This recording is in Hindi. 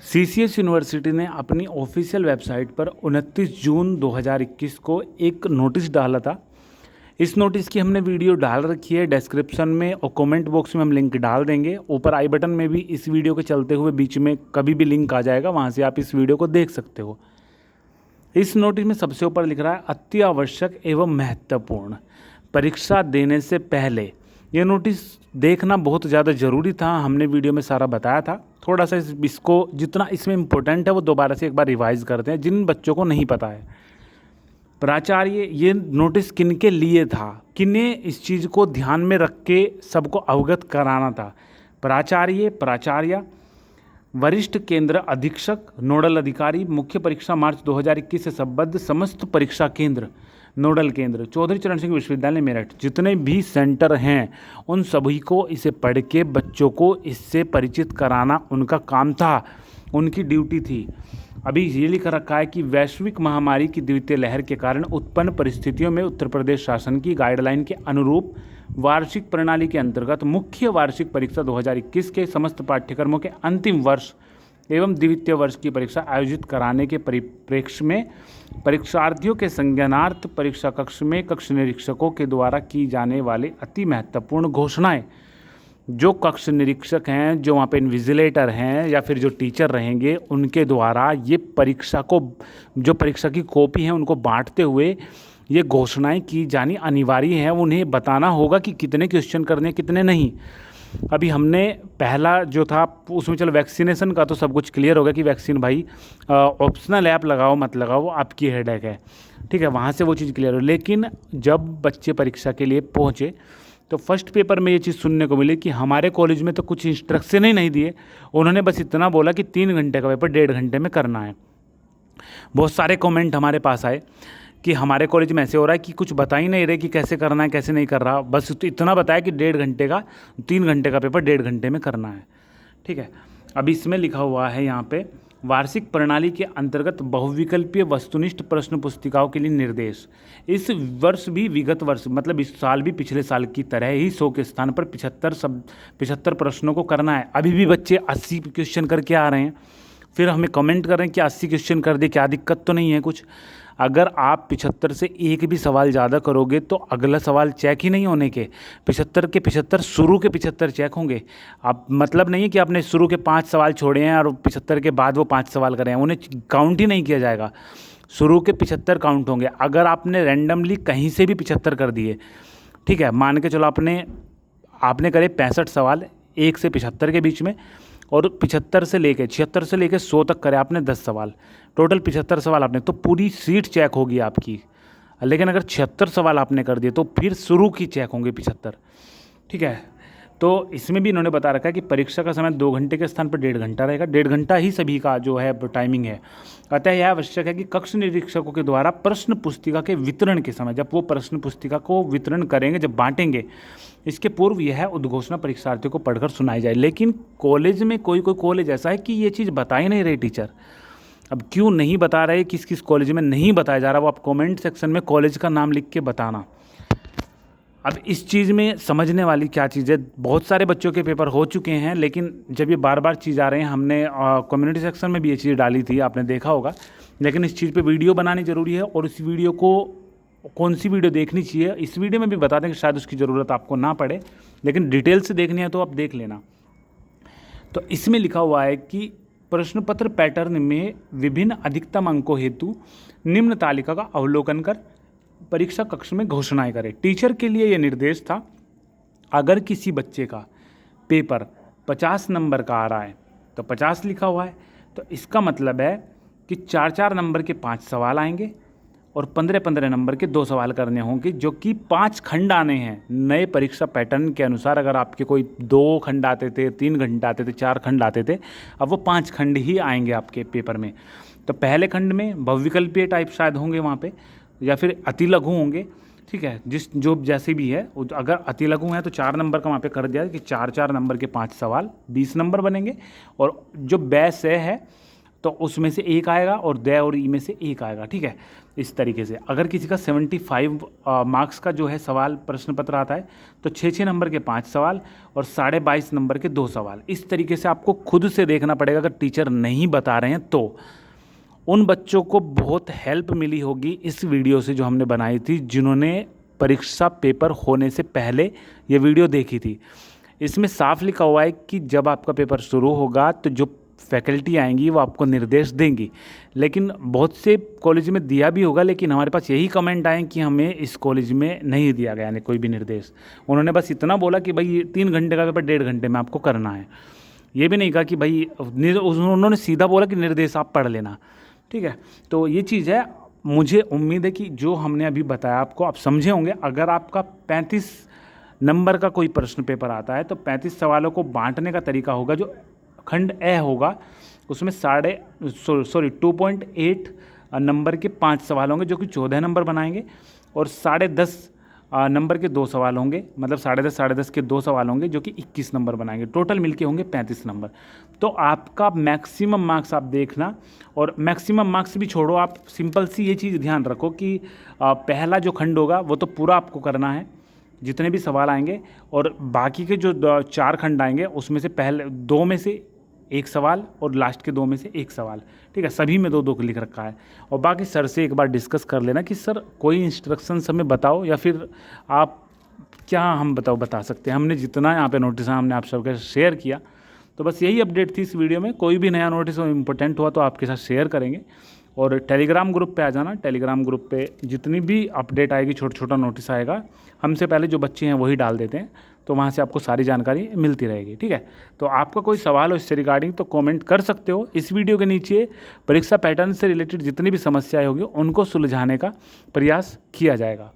सीसीएस यूनिवर्सिटी ने अपनी ऑफिशियल वेबसाइट पर 29 जून 2021 को एक नोटिस डाला था। इस नोटिस की हमने वीडियो डाल रखी है, डिस्क्रिप्शन में और कमेंट बॉक्स में हम लिंक डाल देंगे। ऊपर आई बटन में भी इस वीडियो के चलते हुए बीच में कभी भी लिंक आ जाएगा, वहाँ से आप इस वीडियो को देख सकते हो। इस नोटिस में सबसे ऊपर लिख रहा है अति आवश्यक एवं महत्वपूर्ण, परीक्षा देने से पहले। ये नोटिस देखना बहुत ज़्यादा ज़रूरी था, हमने वीडियो में सारा बताया था। थोड़ा सा इसको जितना इसमें इम्पोर्टेंट है वो दोबारा से एक बार रिवाइज करते हैं, जिन बच्चों को नहीं पता है। प्राचार्य, ये नोटिस किनके लिए था, किन्हें इस चीज़ को ध्यान में रख के सबको अवगत कराना था। प्राचार्य, वरिष्ठ केंद्र अधीक्षक, नोडल अधिकारी, मुख्य परीक्षा मार्च 2021 से संबद्ध समस्त परीक्षा केंद्र, नोडल केंद्र, चौधरी चरण सिंह विश्वविद्यालय मेरठ, जितने भी सेंटर हैं उन सभी को इसे पढ़ के बच्चों को इससे परिचित कराना उनका काम था, उनकी ड्यूटी थी। अभी ये लिख रखा है कि वैश्विक महामारी की द्वितीय लहर के कारण उत्पन्न परिस्थितियों में उत्तर प्रदेश शासन की गाइडलाइन के अनुरूप वार्षिक प्रणाली के अंतर्गत मुख्य वार्षिक परीक्षा 2021 के समस्त पाठ्यक्रमों के अंतिम वर्ष एवं द्वितीय वर्ष की परीक्षा आयोजित कराने के परिप्रेक्ष्य में परीक्षार्थियों के संज्ञानार्थ परीक्षा कक्ष में कक्ष निरीक्षकों के द्वारा की जाने वाली अति महत्वपूर्ण घोषणाएं, जो कक्ष निरीक्षक हैं, जो वहाँ पे इन्विजिलेटर हैं या फिर जो टीचर रहेंगे, उनके द्वारा ये परीक्षा को, जो परीक्षा की कॉपी है उनको बांटते हुए ये घोषणाएं की जानी अनिवार्य है। उन्हें बताना होगा कि कितने क्वेश्चन करने कितने नहीं। अभी हमने पहला जो था उसमें चलो वैक्सीनेशन का तो सब कुछ क्लियर हो गया कि वैक्सीन भाई ऑप्शनल ऐप लगाओ मत लगाओ आपकी हेडेक है, ठीक है, वहाँ से वो चीज़ क्लियर हो। लेकिन जब बच्चे परीक्षा के लिए पहुँचे तो फर्स्ट पेपर में ये चीज़ सुनने को मिली कि हमारे कॉलेज में तो कुछ इंस्ट्रक्शन ही नहीं दिए, उन्होंने बस इतना बोला कि 3 घंटे का पेपर 1.5 घंटे में करना है। बहुत सारे कमेंट हमारे पास आए कि हमारे कॉलेज में ऐसे हो रहा है कि कुछ बता ही नहीं रहे कि कैसे करना है कैसे नहीं कर रहा, बस इतना बताया कि 1.5 घंटे का 3 घंटे का पेपर 1.5 घंटे में करना है, ठीक है। अब इसमें लिखा हुआ है यहाँ पे वार्षिक प्रणाली के अंतर्गत बहुविकल्पीय वस्तुनिष्ठ प्रश्न पुस्तिकाओं के लिए निर्देश। इस वर्ष भी विगत वर्ष मतलब इस साल भी पिछले साल की तरह ही 100 के स्थान पर 75 प्रश्नों को करना है। अभी भी बच्चे 80 क्वेश्चन करके आ रहे हैं, फिर हमें कमेंट कर रहे हैं कि 80 क्वेश्चन कर दे, क्या दिक्कत तो नहीं है कुछ। अगर आप 75 से एक भी सवाल ज़्यादा करोगे तो अगला सवाल चेक ही नहीं होने के, 75 के 75 शुरू के 75 चेक होंगे। आप मतलब नहीं है कि आपने शुरू के 5 सवाल छोड़े हैं और 75 के बाद वो 5 सवाल करें हैं, उन्हें काउंट ही नहीं किया जाएगा। शुरू के 75 काउंट होंगे। अगर आपने रैंडमली कहीं से भी 75 कर दिए, ठीक है, मान के चलो आपने करे 65 सवाल 1 से 75 के बीच में, और 75 से लेके 76 से लेके 100 तक करे आपने 10 सवाल, टोटल 75 सवाल आपने, तो पूरी सीट चेक होगी आपकी। लेकिन अगर 76 सवाल आपने कर दिए तो फिर शुरू की चेक होंगे 75, ठीक है। तो इसमें भी इन्होंने बता रखा है कि परीक्षा का समय 2 घंटे के स्थान पर 1.5 घंटा रहेगा, 1.5 घंटा ही सभी का जो है टाइमिंग है। अतः यह आवश्यक है कि कक्ष निरीक्षकों के द्वारा प्रश्न पुस्तिका के वितरण के समय, जब वो प्रश्न पुस्तिका को वितरण करेंगे, जब बांटेंगे, इसके पूर्व यह उद्घोषणा परीक्षार्थियों को पढ़कर सुनाई जाए। लेकिन कॉलेज में कोई कॉलेज ऐसा है कि ये चीज़ बता ही नहीं रहे टीचर। अब क्यों नहीं बता रहे, किस किस कॉलेज में नहीं बताया जा रहा, वो आप कमेंट सेक्शन में कॉलेज का नाम लिख के बताना। अब इस चीज़ में समझने वाली क्या चीज़ है, बहुत सारे बच्चों के पेपर हो चुके हैं, लेकिन जब ये बार बार चीज़ आ रहे हैं, हमने कम्युनिटी सेक्शन में भी ये चीज़ डाली थी, आपने देखा होगा। लेकिन इस चीज़ पे वीडियो बनानी ज़रूरी है, और इस वीडियो को कौन सी वीडियो देखनी चाहिए इस वीडियो में भी बता दें कि शायद उसकी ज़रूरत आपको ना पड़े, लेकिन डिटेल से देखनी है तो आप देख लेना। तो इसमें लिखा हुआ है कि प्रश्न पत्र पैटर्न में विभिन्न अधिकतम अंकों हेतु निम्न तालिका का अवलोकन कर परीक्षा कक्ष में घोषणाएं करें। टीचर के लिए यह निर्देश था, अगर किसी बच्चे का पेपर 50 नंबर का आ रहा है तो 50 लिखा हुआ है, तो इसका मतलब है कि 4-4 नंबर के 5 सवाल आएंगे और 15-15 नंबर के 2 सवाल करने होंगे, जो कि 5 खंड आने हैं। नए परीक्षा पैटर्न के अनुसार अगर आपके कोई 2 खंड आते थे, 3 खंड आते थे, 4 खंड आते थे, अब वो 5 खंड ही आएंगे आपके पेपर में। तो पहले खंड में बहुविकल्पीय टाइप शायद होंगे वहाँ पे, या फिर अति लघु होंगे, ठीक है, जो जैसे भी है। अगर अति लघु है तो 4 नंबर का वहाँ पे कर दिया कि 4-4 नंबर के 5 सवाल 20 नंबर बनेंगे। और जो बैस है तो उसमें से एक आएगा और द और ई में से एक आएगा, ठीक है। इस तरीके से अगर किसी का 75 मार्क्स का जो है सवाल प्रश्न पत्र आता है तो 6 नंबर के 5 सवाल और 22.5 नंबर के 2 सवाल। इस तरीके से आपको खुद से देखना पड़ेगा, अगर टीचर नहीं बता रहे हैं तो। उन बच्चों को बहुत हेल्प मिली होगी इस वीडियो से जो हमने बनाई थी, जिन्होंने परीक्षा पेपर होने से पहले ये वीडियो देखी थी। इसमें साफ लिखा हुआ है कि जब आपका पेपर शुरू होगा तो जो फैकल्टी आएंगी वो आपको निर्देश देंगी, लेकिन बहुत से कॉलेज में दिया भी होगा, लेकिन हमारे पास यही कमेंट आए कि हमें इस कॉलेज में नहीं दिया गया, यानी कोई भी निर्देश। उन्होंने बस इतना बोला कि भाई 3 घंटे का पेपर 1.5 घंटे में आपको करना है। ये भी नहीं कहा कि भाई, उन्होंने सीधा बोला कि निर्देश आप पढ़ लेना, ठीक है। तो ये चीज़ है। मुझे उम्मीद है कि जो हमने अभी बताया आपको आप समझे होंगे। अगर आपका 35 नंबर का कोई प्रश्न पेपर आता है तो 35 सवालों को बांटने का तरीका होगा, जो खंड ए होगा उसमें 2.8 नंबर के 5 सवाल होंगे, जो कि 14 नंबर बनाएंगे, और 10.5 नंबर के 2 सवाल होंगे, मतलब 10.5 के 2 सवाल होंगे, जो कि 21 नंबर बनाएंगे। टोटल मिलके होंगे 35 नंबर। तो आपका मैक्सिमम मार्क्स आप देखना, और मैक्सिमम मार्क्स भी छोड़ो, आप सिंपल सी ये चीज़ ध्यान रखो कि पहला जो खंड होगा वो तो पूरा आपको करना है, जितने भी सवाल आएंगे, और बाकी के जो 4 खंड आएंगे उसमें से पहले 2 में से 1 सवाल और लास्ट के 2 में से 1 सवाल, ठीक है। सभी में 2-2 लिख रखा है। और बाकी सर से एक बार डिस्कस कर लेना कि सर कोई इंस्ट्रक्शंस हमें बताओ, या फिर आप क्या हम बता सकते हैं। हमने जितना यहाँ पे नोटिस हमने आप सबके शेयर किया, तो बस यही अपडेट थी इस वीडियो में। कोई भी नया नोटिस इंपॉर्टेंट हुआ तो आपके साथ शेयर करेंगे। और टेलीग्राम ग्रुप पे आ जाना। टेलीग्राम ग्रुप पे जितनी भी अपडेट आएगी, छोटा नोटिस आएगा, हमसे पहले जो बच्चे हैं वही डाल देते हैं, तो वहाँ से आपको सारी जानकारी मिलती रहेगी, ठीक है। तो आपका कोई सवाल हो इससे रिगार्डिंग तो कमेंट कर सकते हो। इस वीडियो के नीचे परीक्षा पैटर्न से रिलेटेड जितनी भी समस्याएं होगी उनको सुलझाने का प्रयास किया जाएगा।